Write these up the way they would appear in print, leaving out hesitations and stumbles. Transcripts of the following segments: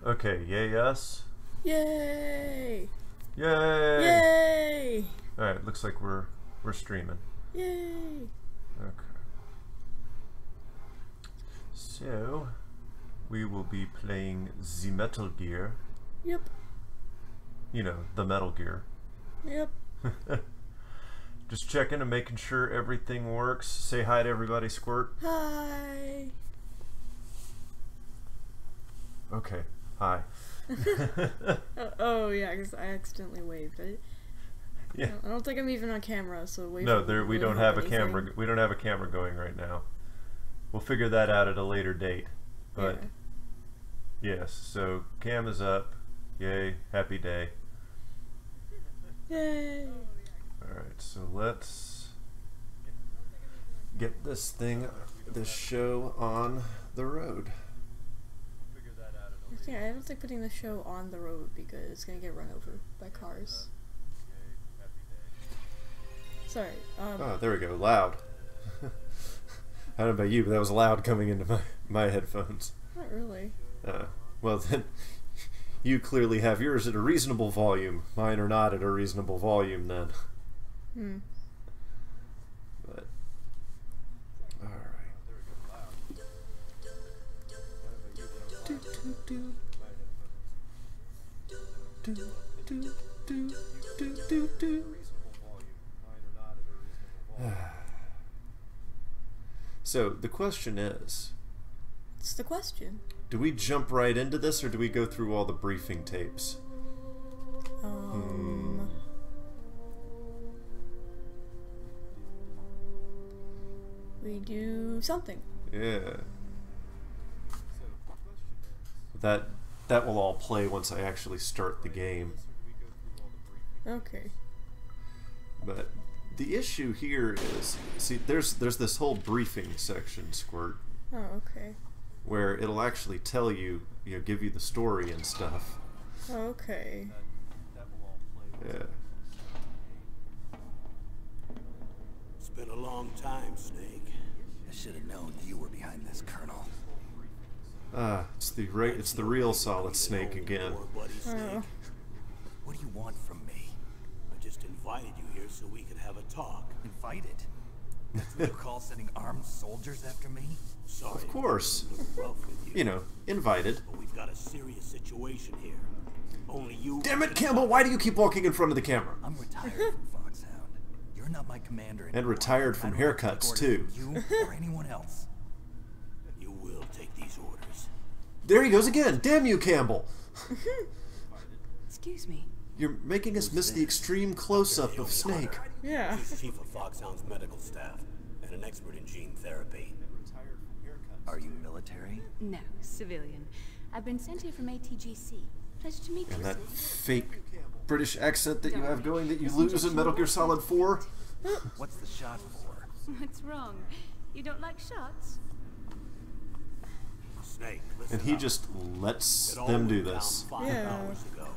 Okay, yay us. Yay! Yay! Yay! Alright, looks like we're streaming. Yay! Okay. So we will be playing the Metal Gear. Yep. You know, the Metal Gear. Yep. Just checking and making sure everything works. Say hi to everybody, Squirt. Hi. Okay. Hi. Oh yeah, because I accidentally waved. Yeah. I don't think I'm even on camera, so wave. No, we don't have a camera. We don't have a camera going right now. We'll figure that out at a later date. But yes, so cam is up. Yay! Happy day. Yay! All right, so let's get this show on the road. Yeah, I don't think putting the show on the road because it's gonna get run over by cars. Sorry. Oh, there we go. Loud. I don't know about you, but that was loud coming into my headphones. Not really. Well then, you clearly have yours at a reasonable volume. Mine are not at a reasonable volume then. But all right. So the question is, It's the question. do we jump right into this or do we go through all the briefing tapes? We do something. Yeah. That will all play once I actually start the game. Okay. But the issue here is, see, there's this whole briefing section, Squirt, Oh, okay. where it'll actually tell you, give you the story and stuff. Okay. Yeah. It's been a long time, Snake. I should have known you were behind this, Colonel. It's the real Solid Snake again. Oh. What do you want from me? I just invited you here so we could have a talk. Invited? That's what you call sending armed soldiers after me? Sorry. Of course. Rough with you. You know, invited. But we've got a serious situation here. Only you. Damn it, Campbell! Why do you keep walking in front of the camera? I'm retired from Foxhound. You're not my commander anymore. And retired from haircuts too. You or anyone else. You will take these orders. There he goes again. Damn you, Campbell! Excuse me. You're making us miss the extreme close-up of Snake. Yeah. He's chief of Foxhound's medical staff and an expert in gene therapy. Are you military? No, civilian. I've been sent here from ATGC. Pleasure to meet you. And that sir. fake British accent that you have going that you lose in Metal Gear Solid 4. What's the shot for? What's wrong? You don't like shots? Snake, listen And he up. just lets It all them do went this. down 5 Yeah. hours ago.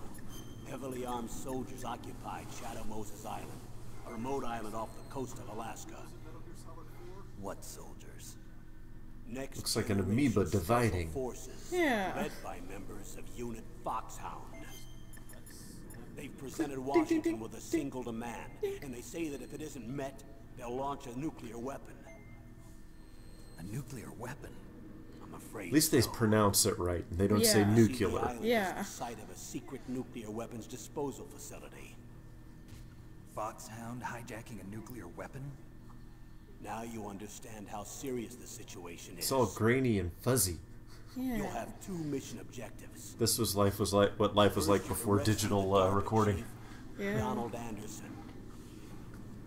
Heavily armed soldiers occupied Shadow Moses Island, a remote island off the coast of Alaska. What soldiers? Next Looks like an generation amoeba special dividing. Forces, Yeah. led by members of Unit Foxhound. They've presented Washington with a single demand, and they say that if it isn't met, they'll launch a nuclear weapon. A nuclear weapon? I'm afraid. At least they so. pronounce it right. They don't say Yeah. See, the nuclear. island Yeah. is the site of a secret nuclear weapons disposal facility. Foxhound hijacking a nuclear weapon? Now you understand how serious the situation is. It's all grainy and fuzzy. You'll Yeah. have 2 mission objectives. This was what life was like before digital recording. Yeah. Donald Anderson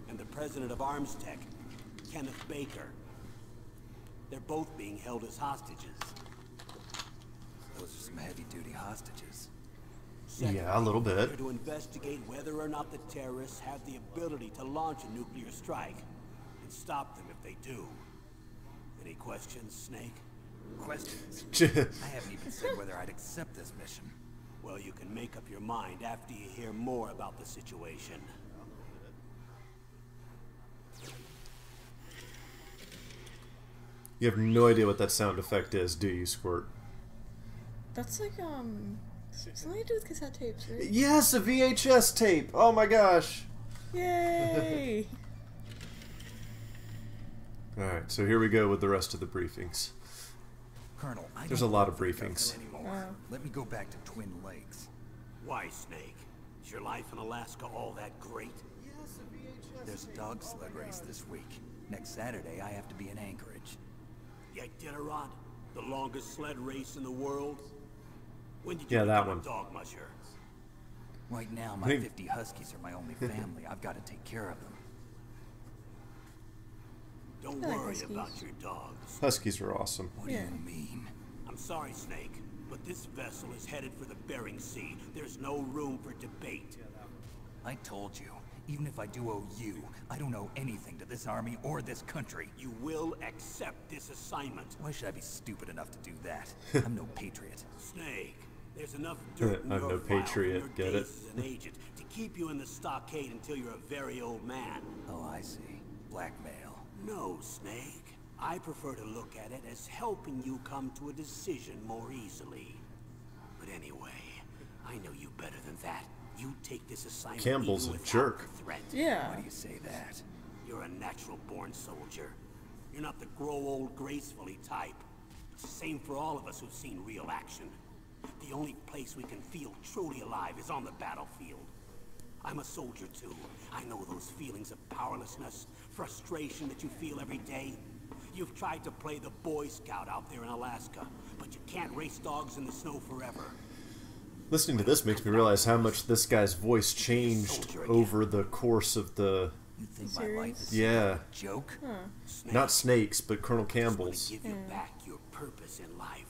and the president of ArmsTech, Kenneth Baker. They're both being held as hostages. Those are some heavy-duty hostages. Second, Yeah, a little they're bit. to investigate whether or not the terrorists have the ability to launch a nuclear strike and stop them if they do. Any questions, Snake? Questions? I haven't even said whether I'd accept this mission. Well, you can make up your mind after you hear more about the situation. You have no idea what that sound effect is, do you, Squirt? That's like, something to do with cassette tapes, right? Yes, a VHS tape. Oh my gosh. Yay! Alright, so here we go with the rest of the briefings. Colonel, There's a lot of briefings. Let me go back to Twin Lakes. Why, Snake? Is your life in Alaska all that great? There's a dog sled race this week. Next Saturday, I have to be in Anchorage. The Iditarod? The longest sled race in the world? When did you Yeah, that become one. a dog musher? Right now, my 50 huskies are my only family. I've got to take care of them. Don't I like worry huskies. about your dogs. Huskies are awesome. What do you mean? I'm sorry, Snake, but this vessel is headed for the Bering Sea. There's no room for debate. I told you, even if I do owe you, I don't owe anything to this army or this country. You will accept this assignment. Why should I be stupid enough to do that? I'm no patriot. Snake, there's enough dirt in I'm your no file patriot, from your get it? days as an agent to keep you in the stockade until you're a very old man. Oh, I see. Blackmail. No, Snake. I prefer to look at it as helping you come to a decision more easily. But anyway, I know you better than that. You take this assignment Campbell's even a without jerk. the threat. Yeah. Why do you say that? You're a natural-born soldier. You're not the grow old gracefully type. It's the same for all of us who've seen real action. The only place we can feel truly alive is on the battlefield. I'm a soldier too. I know those feelings of powerlessness, frustration that you feel every day. You've tried to play the Boy Scout out there in Alaska, but you can't race dogs in the snow forever. Listening to this makes me realize how much this guy's voice changed over the course of the... You think my life is Yeah. a joke? Snake, Not Snake's, but Colonel I just wanna Campbell's. give you back your purpose in life.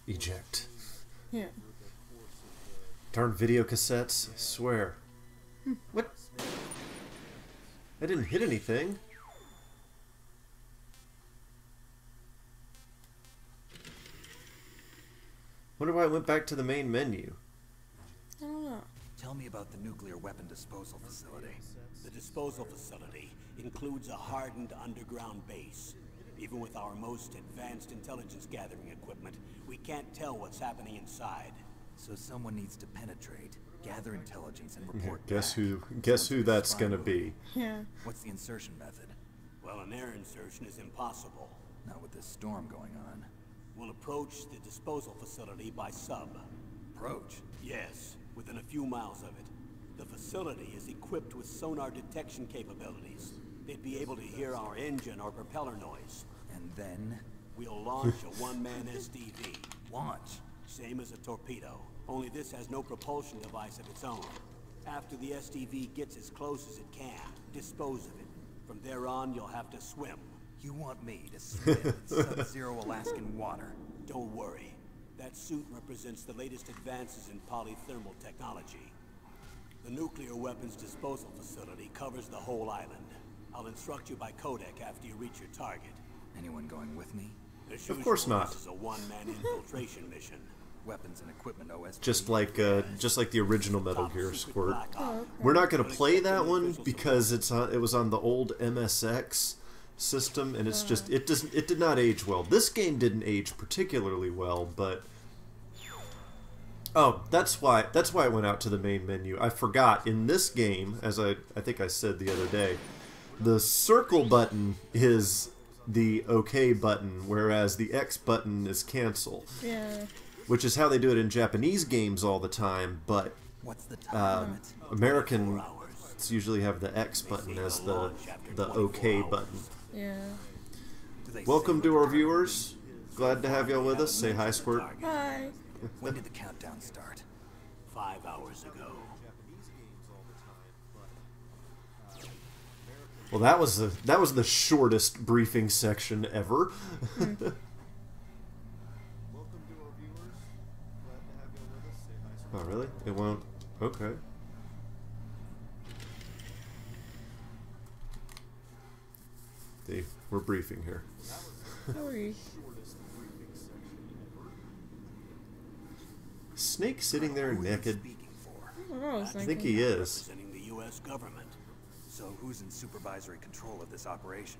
Eject. Yeah. Darn video cassettes, I swear. What? I didn't hit anything. Wonder why I went back to the main menu. I don't know. Tell me about the nuclear weapon disposal facility. The disposal facility includes a hardened underground base. Even with our most advanced intelligence gathering equipment, we can't tell what's happening inside. So someone needs to penetrate, gather intelligence, and report Guess back. who that's gonna be. Yeah. What's the insertion method? Well, an air insertion is impossible. Not with this storm going on. We'll approach the disposal facility by sub. Approach? Yes, within a few miles of it. The facility is equipped with sonar detection capabilities. They'd be able to hear our engine or propeller noise. And then We'll launch a one-man SDV. launch. Same as a torpedo, only this has no propulsion device of its own. After the SDV gets as close as it can, dispose of it. From there on, you'll have to swim. You want me to swim in sub-zero Alaskan water? Don't worry. That suit represents the latest advances in polythermal technology. The nuclear weapons disposal facility covers the whole island. I'll instruct you by codec after you reach your target. Anyone going with me? As Of course usual, not. This is a one-man infiltration mission. Weapons and equipment OSP. Just like the original Metal Top Gear secret Squirt. black ops. We're not gonna play that one because it was on the old MSX system, and it's just it did not age well. This game didn't age particularly well, but oh, that's why it went out to the main menu. I forgot in this game, as I think I said the other day, the circle button is the OK button, whereas the X button is cancel. Yeah. Which is how they do it in Japanese games all the time, but What's the time limit? American usually have the X button as the OK button. Yeah. Do they Welcome say to what our the viewers. Glad to have y'all with us. Say hi, Squirt. Hi. When did the countdown start? 5 hours ago. Well, that was the shortest briefing section ever. Oh, really? It won't. Okay. See, we're briefing here. Sorry. Snake sitting there Who are you naked. speaking for? I don't know. It's I like think he is. Representing the U.S. government. So who's in supervisory control of this operation?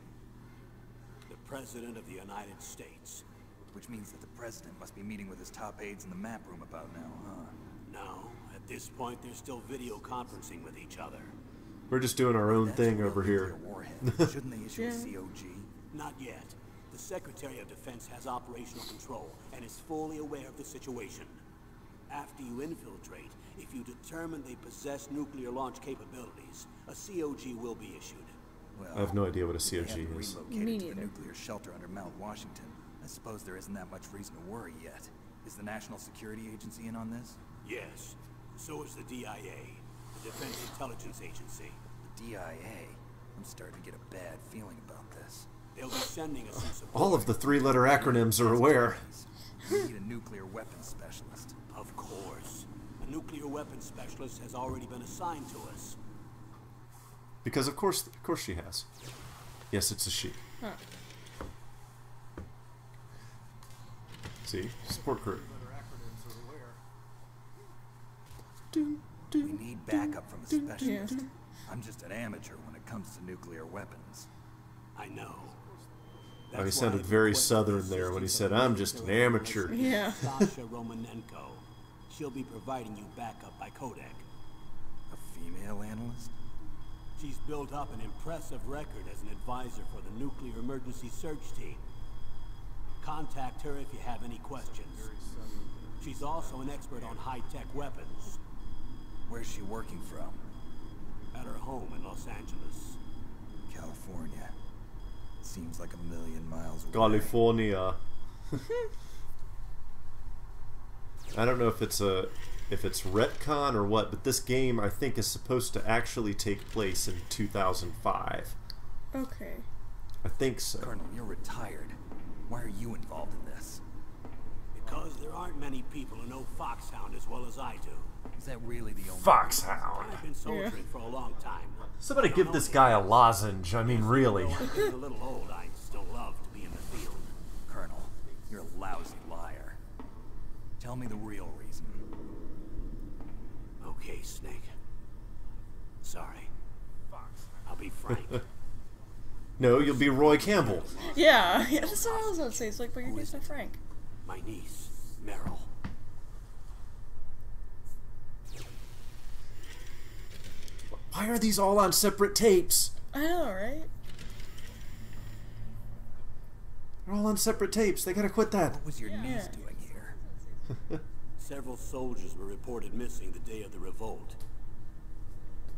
The President of the United States. Which means that the President must be meeting with his top aides in the map room about now, huh? No, at this point they're still video conferencing with each other. We're just doing our own That's thing a over nuclear here. warhead. Shouldn't they issue a COG? Not yet. The Secretary of Defense has operational control and is fully aware of the situation. After you infiltrate, if you determine they possess nuclear launch capabilities, a COG will be issued. Well, I have no idea what a they COG haven't is. relocated Me to the neither. nuclear shelter under Mount Washington. I suppose there isn't that much reason to worry yet. Is the National Security Agency in on this? Yes. So is the DIA, the Defense Intelligence Agency. The DIA? I'm starting to get a bad feeling about this. They'll be sending us some support. All of the three-letter acronyms are aware. We need a nuclear weapons specialist. Of course. A nuclear weapons specialist has already been assigned to us. Because of course she has. Yes, it's a she. Huh. See? Support crew. We need backup from a specialist. Yeah. I'm just an amateur when it comes to nuclear weapons. I know. Oh, he That's sounded why I've very requested southern the there when he assistance said, of "I'm just an military amateur." relations Yeah. Sasha Romanenko. She'll be providing you backup by Kodak. A female analyst? She's built up an impressive record as an advisor for the Nuclear Emergency Search Team. Contact her if you have any questions. She's also an expert on high-tech weapons. Where's she working from? At her home in Los Angeles. California. Seems like a million miles away. California. I don't know if it's retcon or what, but this game I think is supposed to actually take place in 2005. Okay. I think so. Colonel, you're retired. Why are you involved in this? Because there aren't many people who know Foxhound as well as I do. Is that really the only... Foxhound. I've been soldiering for a long time. Somebody give this guy a lozenge. I mean, really. Though I'm getting a little old, I still love to be in the field. Colonel, you're a lousy liar. Tell me the real reason. Okay, Snake. Sorry. I'll be frank. No, you'll be Roy Campbell. Yeah, yeah, that's what I was about to say. It's like, but you're getting Frank. My niece, Meryl. Why are these all on separate tapes? I know, right? They're all on separate tapes. They gotta quit that. What was your Yeah. niece doing here? Several soldiers were reported missing the day of the revolt.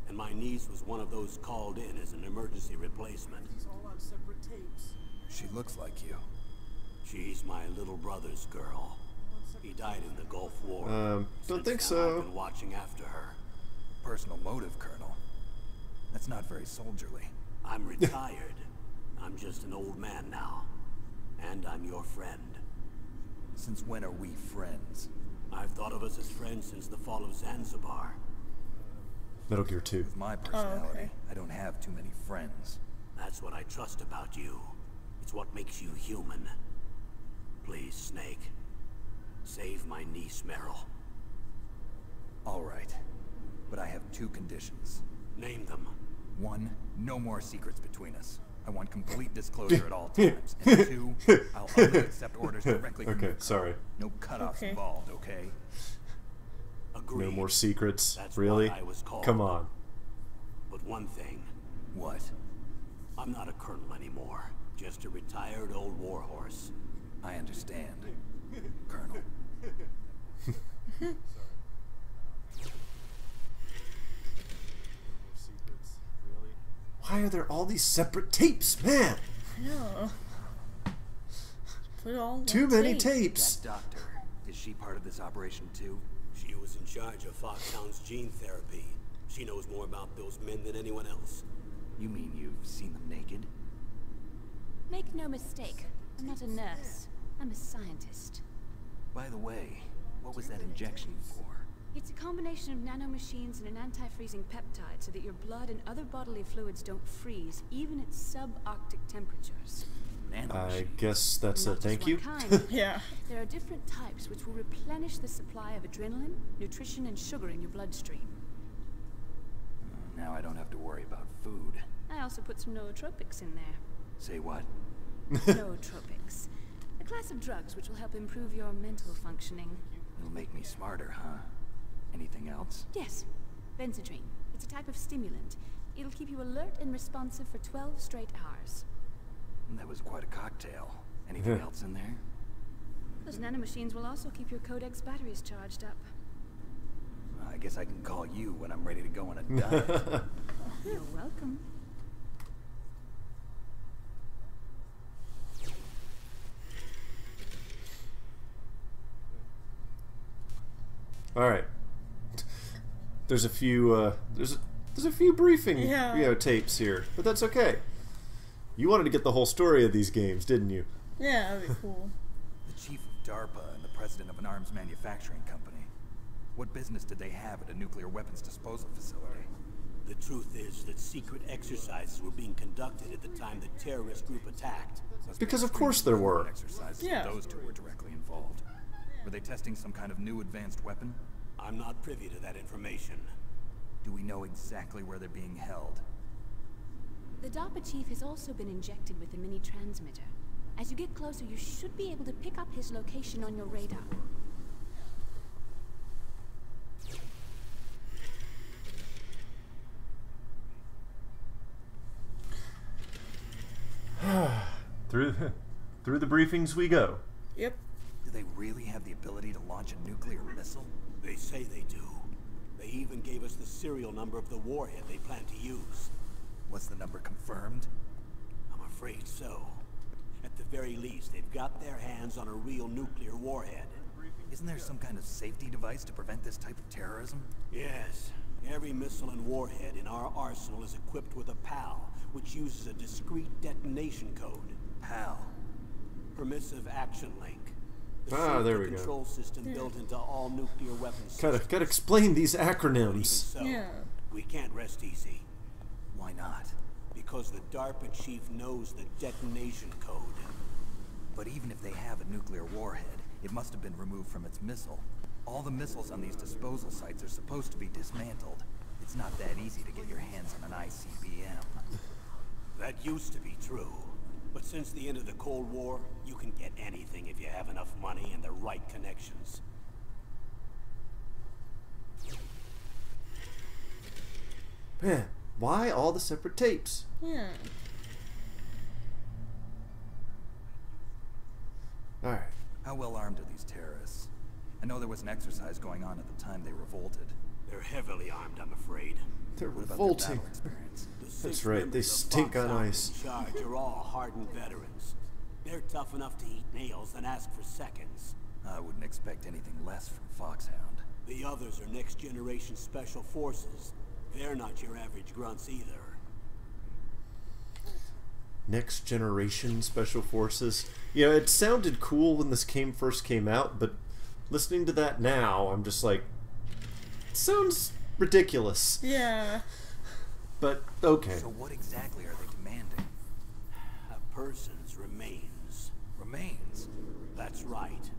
And my niece was one of those called in as an emergency replacement. She looks like you. She's my little brother's girl. He died in the Gulf War. Don't Since think then, so. I've been watching after her. Personal motive, Colonel. That's not very soldierly. I'm retired. I'm just an old man now. And I'm your friend. Since when are we friends? I've thought of us as friends since the fall of Zanzibar. Metal Gear 2. With my personality, okay. I don't have too many friends. That's what I trust about you. It's what makes you human. Please, Snake. Save my niece, Meryl. All right. But I have two conditions. Name them. One, no more secrets between us. I want complete disclosure at all times. And two, I'll only accept orders directly from Okay, you. sorry. No cutoffs Okay. involved, okay? Agreed. No more secrets. That's Really? why I was called. Come on. But one thing. What? I'm not a colonel anymore. Just a retired old warhorse. I understand, Colonel. Why are there all these separate tapes, man? I know. Put it all on Too one many tape. tapes. That doctor, is she part of this operation too? She was in charge of Foxhound's gene therapy. She knows more about those men than anyone else. You mean you've seen them naked? Make no mistake, I'm not a nurse. I'm a scientist. By the way, what was that injection for? It's a combination of nanomachines and an anti-freezing peptide so that your blood and other bodily fluids don't freeze, even at subarctic temperatures. I Nanomachine. guess that's a Not just thank one you. kind. Yeah. There are different types which will replenish the supply of adrenaline, nutrition, and sugar in your bloodstream. Now I don't have to worry about food. I also put some nootropics in there. Say what? Nootropics. A class of drugs which will help improve your mental functioning. It'll make me smarter, huh? Anything else? Yes. Benzodrine. It's a type of stimulant. It'll keep you alert and responsive for 12 straight hours. That was quite a cocktail. Anything else in there? Those nanomachines will also keep your Codex batteries charged up. I guess I can call you when I'm ready to go on a diet. You're welcome. All right. There's a few there's a few briefing tapes here, but that's okay. You wanted to get the whole story of these games, didn't you? Yeah, that'd be cool. The chief of DARPA and the president of an arms manufacturing company. What business did they have at a nuclear weapons disposal facility? The truth is that secret exercises were being conducted at the time the terrorist group attacked. Because of course there were. Exercises Yeah. Those two were directly involved. Were they testing some kind of new advanced weapon? I'm not privy to that information. Do we know exactly where they're being held? The DARPA chief has also been injected with a mini transmitter. As you get closer, you should be able to pick up his location on your radar. Through the briefings we go. Yep. Do they really have the ability to launch a nuclear missile? They say they do. They even gave us the serial number of the warhead they plan to use. Was the number confirmed? I'm afraid so. At the very least, they've got their hands on a real nuclear warhead. Isn't there some kind of safety device to prevent this type of terrorism? Yes. Every missile and warhead in our arsenal is equipped with a PAL, which uses a discrete detonation code. PAL. Permissive Action Link. The There safety we go. control system built into all nuclear weapons. Gotta explain these Even acronyms. so, Yeah. we can't rest easy. Why not? Because the DARPA chief knows the detonation code. But even if they have a nuclear warhead, it must have been removed from its missile. All the missiles on these disposal sites are supposed to be dismantled. It's not that easy to get your hands on an ICBM. That used to be true. But since the end of the Cold War, you can get anything if you have enough money and the right connections. Man, why all the separate tapes? Yeah. Alright. How well armed are these terrorists? I know there was an exercise going on at the time they revolted. They're heavily armed, I'm afraid. They're What about their revolting. battle experience? The That's six right, they members of stink Fox on Army ice. in charge are all hardened veterans. They're tough enough to eat nails and ask for seconds. I wouldn't expect anything less from Foxhound. The others are next generation special forces. They're not your average grunts either. Next generation special forces. You know, it sounded cool when this first came out, but listening to that now, I'm just like, it sounds ridiculous. Yeah. But okay. So what exactly are they demanding? A person's remains. Remains? That's right.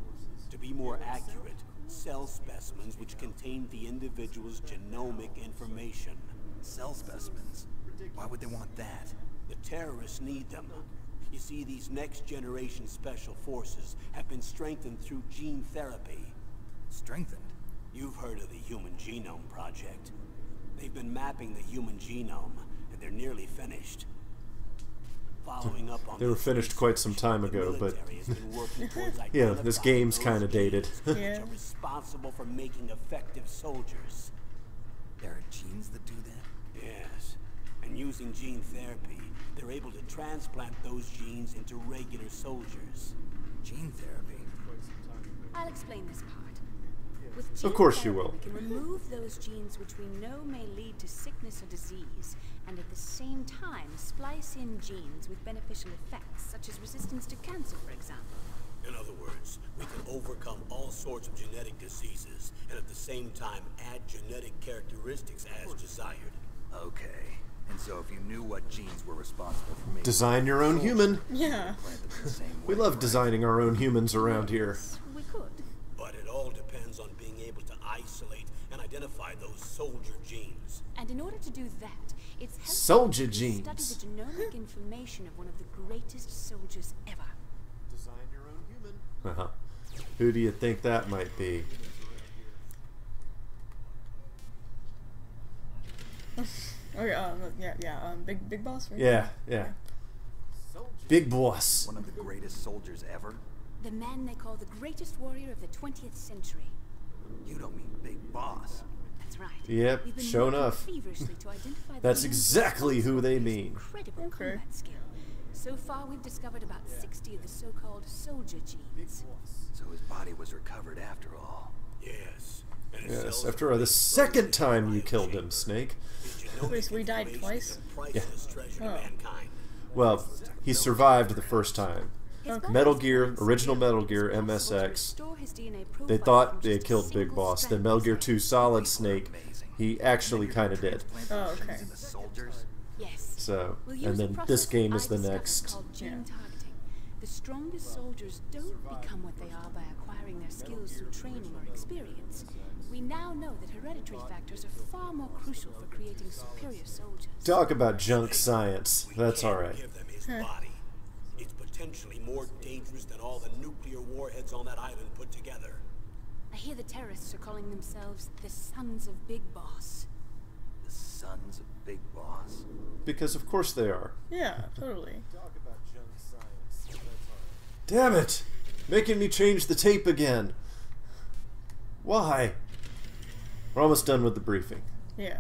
To be more accurate, cell specimens which contain the individual's genomic information. Cell specimens? Why would they want that? The terrorists need them. You see, these next-generation special forces have been strengthened through gene therapy. Strengthened? You've heard of the Human Genome Project. They've been mapping the human genome, and they're nearly finished. Following up on They were this finished quite some research, time the ago, but military has been working towards yeah, this identifying game's those kinda dated. genes which Yeah. are responsible for making effective soldiers. There are genes that do that? Yes, and using gene therapy, they're able to transplant those genes into regular soldiers. Gene therapy? I'll explain this part. With Of gene course you therapy, will. We can remove those genes which we know may lead to sickness or disease, and at the same time splice in genes with beneficial effects, such as resistance to cancer, for example. In other words, we can overcome all sorts of genetic diseases, and at the same time add genetic characteristics as desired. Okay. And so if you knew what genes were responsible for making... Design your own human. Yeah. planted the same We way, love right? designing our own humans around here. We could. But it all depends on being able to isolate and identify those soldier genes. And in order to do that, it's helpful Soldier to genes. study the genomic information of one of the greatest soldiers ever. Design your own human. Uh-huh. Who do you think that might be? Okay, big boss, right? Yeah. Big boss. One of the greatest soldiers ever? The man they call the greatest warrior of the 20th century. You don't mean Big Boss. That's right. Yep, We've been sure working enough. feverishly to identify the That's names of exactly who they soldiers with mean. Incredible Okay. combat skill. So far, we've discovered about 60 of the so-called soldier genes. So his body was recovered after all. Yes. And it Yes, sells after the the second time you genomic killed him, Snake. Wait, so we died information twice? is a priceless treasure to Oh. mankind. Well, he survived the first time. His Okay. body Metal is Gear, flexible, original Metal it's Gear, possible to MSX. restore his DNA They profile thought from they had just a killed Big single Boss. Then strand Metal of Gear his 2 hair. Solid Snake, he actually kind of did. Oh, okay. And the soldiers? Yes. So, We'll use and a then process this game is I the discovered next. called gene Yeah. targeting. The strongest soldiers don't become what they are by acquiring their skills through training or experience. We now know that hereditary factors are far more crucial for creating superior soldiers. Talk about junk science. We That's can't alright. give them his body. It's potentially more dangerous than all the nuclear warheads on that island put together. I hear the terrorists are calling themselves the Sons of Big Boss. The sons of Big Boss? Because of course they are. Yeah, totally. Talk about junk science. Damn it! Making me change the tape again. Why? We're almost done with the briefing. Yeah.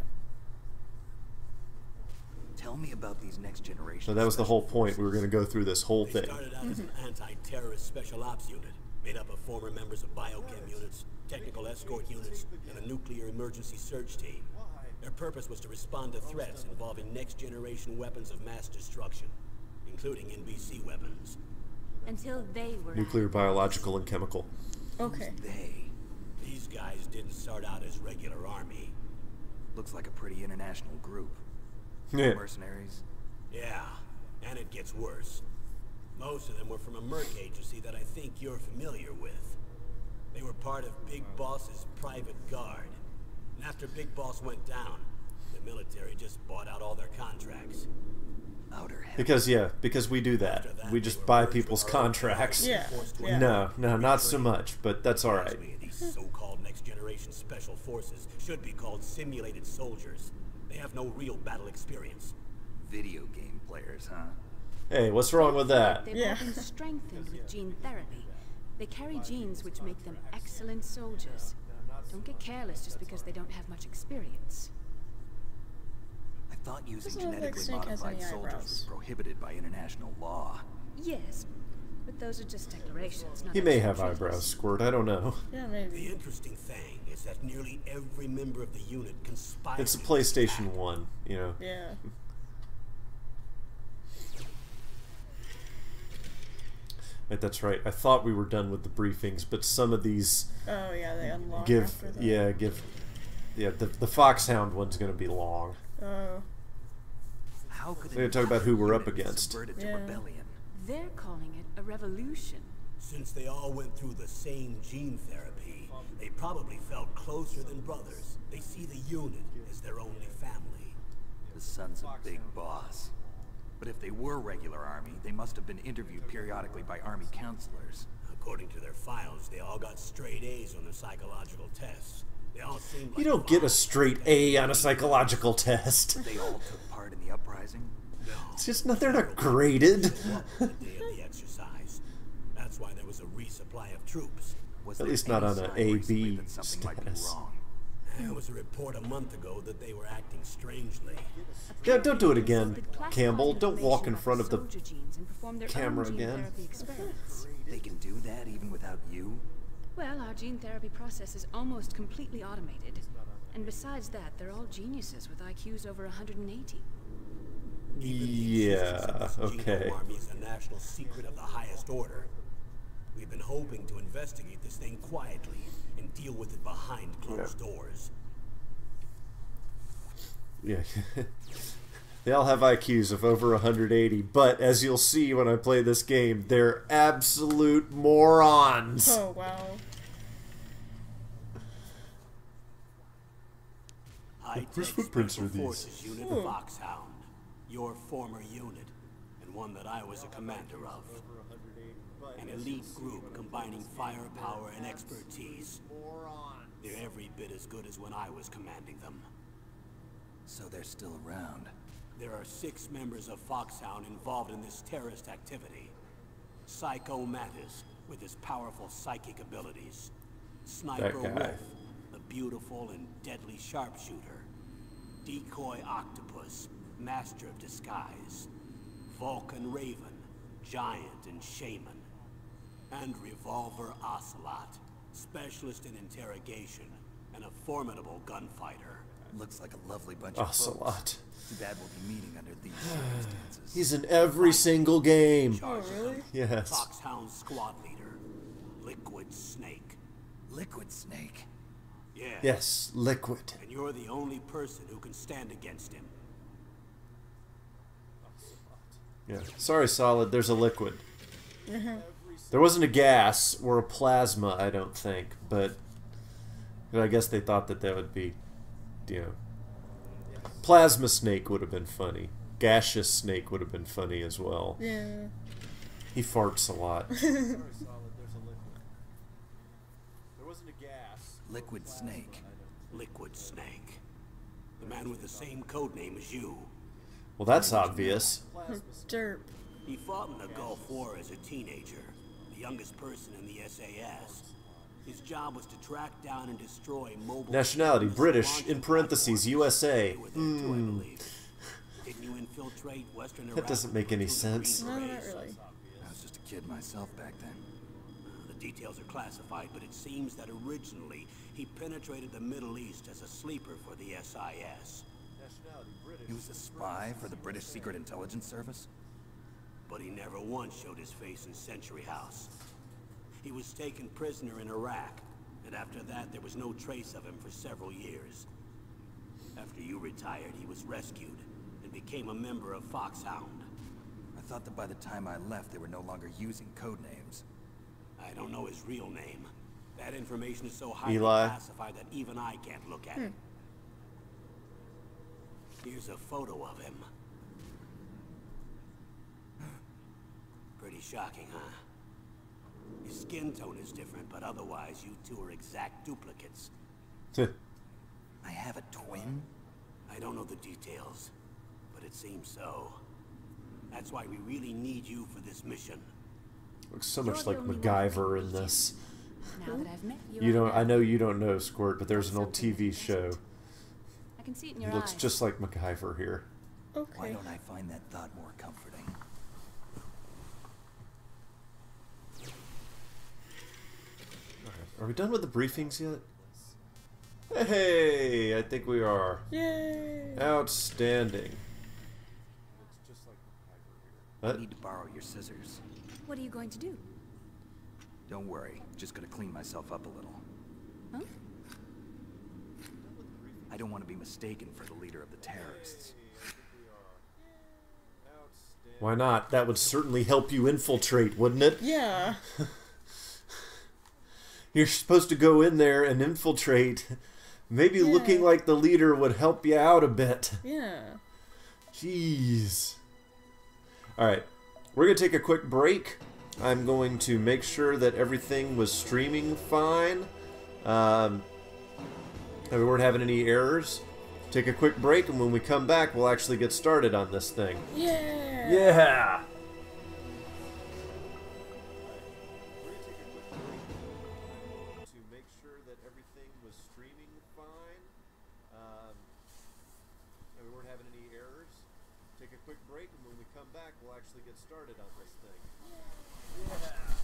Tell me about these next generation. So that was the whole special point. We were going to go through this whole They thing. started out as an anti-terrorist special ops unit, made up of former members of biochem units, technical escort units, and a nuclear emergency search team. Their purpose was to respond to threats involving next-generation weapons of mass destruction, including NBC weapons. Until they were Nuclear, biological, and chemical. Okay. They. These guys didn't start out as regular army. Looks like a pretty international group. Yeah. Mercenaries? Yeah, and it gets worse. Most of them were from a merc agency that I think you're familiar with. They were part of Big Boss's private guard. And after Big Boss went down, the military just bought out all their contracts. Outer heaven. Because we do that. We just buy people's contracts. Yeah. No, not so much, but that's alright. Actually, these so-called next-generation special forces should be called simulated soldiers. They have no real battle experience. Video game players, huh? Hey, what's wrong with that? They've Yeah. all been strengthened with gene therapy. They carry genes which make them excellent soldiers. Don't get careless just because they don't have much experience. I thought using Doesn't look like genetically Snake has modified any soldiers eyebrows. was prohibited by international law. Yes, but those are just declarations, not He may actual have treaties. eyebrows, Squirt. I don't know. Yeah, The maybe. interesting thing is that nearly every member of the unit conspired. It's a to PlayStation attack. 1, you know. Yeah. Right, that's right. I thought we were done with the briefings, but some of these Oh, yeah, they unlock give, after that. the Foxhound one's going to be long. Oh. How could We're gonna talk about who we're up unit be against. subverted to Yeah. rebellion? They're calling it a revolution. Since they all went through the same gene therapy, they probably felt closer than brothers. They see the unit as their only family. The sons of Big Boss. But if they were regular army, they must have been interviewed periodically by army counselors. According to their files, they all got straight A's on their psychological tests. They all seemed like You don't get a fine. straight A on a psychological test. They all took part in the uprising. It's just not, they're not graded. The day of the exercise. That's why there was a resupply of troops. Was At there least not any on a sign A, recently B that something might be status. wrong? There was a report a month ago that they were acting strangely. Yeah, don't do it again, They'd classify Campbell. Don't walk in information front of about the soldier genes and perform their camera own gene again. therapy experiments. They can do that even without you? Well, our gene therapy process is almost completely automated. And besides that, they're all geniuses with IQs over 180. Even the Yeah, existence of this okay. genome army is a national secret of the highest order. We've been hoping to investigate this thing quietly and deal with it behind closed doors. Yeah. They all have IQs of over 180, but as you'll see when I play this game, they're absolute morons. Oh, wow. I Whose take footprints Special are these? Forces Unit Foxhound, your former unit, and one that I was a commander of. An elite group combining firepower and expertise. They're every bit as good as when I was commanding them. So they're still around. There are 6 members of Foxhound involved in this terrorist activity. Psycho Mantis, with his powerful psychic abilities. Sniper That guy. Wolf, the beautiful and deadly sharpshooter. Decoy Octopus, master of disguise. Vulcan Raven, giant and shaman. And Revolver Ocelot, specialist in interrogation and a formidable gunfighter. Looks like a lovely bunch of folks. Ocelot. Too bad we'll be meeting under these circumstances. He's in every single game. Charge of really? them, Yes. Foxhound squad leader, Liquid Snake. Liquid Snake. Yeah. Yes, Liquid. And you're the only person who can stand against him. Yeah. Sorry, Solid. There's a liquid. There wasn't a gas or a plasma, I don't think, but I guess they thought that that would be, you know, plasma snake would have been funny. Gaseous snake would have been funny as well. Yeah. He farts a lot. Sorry, Solid. There's a liquid. There wasn't a gas. Liquid Snake. Liquid Snake. The man with the same code name as you. Well, that's obvious. Derp. He fought in the Gulf War as a teenager, the youngest person in the SAS. His job was to track down and destroy mobile... Nationality, British, in parentheses, USA. Didn't you infiltrate Western Iraq? That doesn't make any sense. No, not really. I was just a kid myself back then. The details are classified, but it seems that originally he penetrated the Middle East as a sleeper for the SIS. He was a spy for the British Secret Intelligence Service? But he never once showed his face in Century House. He was taken prisoner in Iraq, and after that there was no trace of him for several years. After you retired, he was rescued and became a member of Foxhound. I thought that by the time I left, they were no longer using code names. I don't know his real name. That information is so highly Eli. classified that even I can't look at it. Here's a photo of him. Pretty shocking, huh? His skin tone is different, but otherwise you two are exact duplicates. I have a twin? I don't know the details, but it seems so. That's why we really need you for this mission. Looks so much You're like the only one MacGyver I in can this. Now that I've met you, You don't. I know you don't know Squirt, but there's an old TV show. I can see it in He your looks eyes. just like MacGyver here. Why Okay. don't I find that thought more comforting? Are we done with the briefings yet? Hey, I think we are. Yay. Outstanding. I What? need to borrow your scissors. What are you going to do? Don't worry, just gonna clean myself up a little. Huh? I don't want to be mistaken for the leader of the terrorists. Why not? That would certainly help you infiltrate, wouldn't it? Yeah. You're supposed to go in there and infiltrate. Maybe looking like the leader would help you out a bit. Yeah. Jeez. Alright, we're going to take a quick break. I'm going to make sure that everything was streaming fine. And we weren't having any errors. Take a quick break, and when we come back, we'll actually get started on this thing. Yeah. Yeah! To make sure that everything was streaming fine. And we weren't having any errors. Take a quick break, and when we come back, we'll actually get started on this thing. Yeah!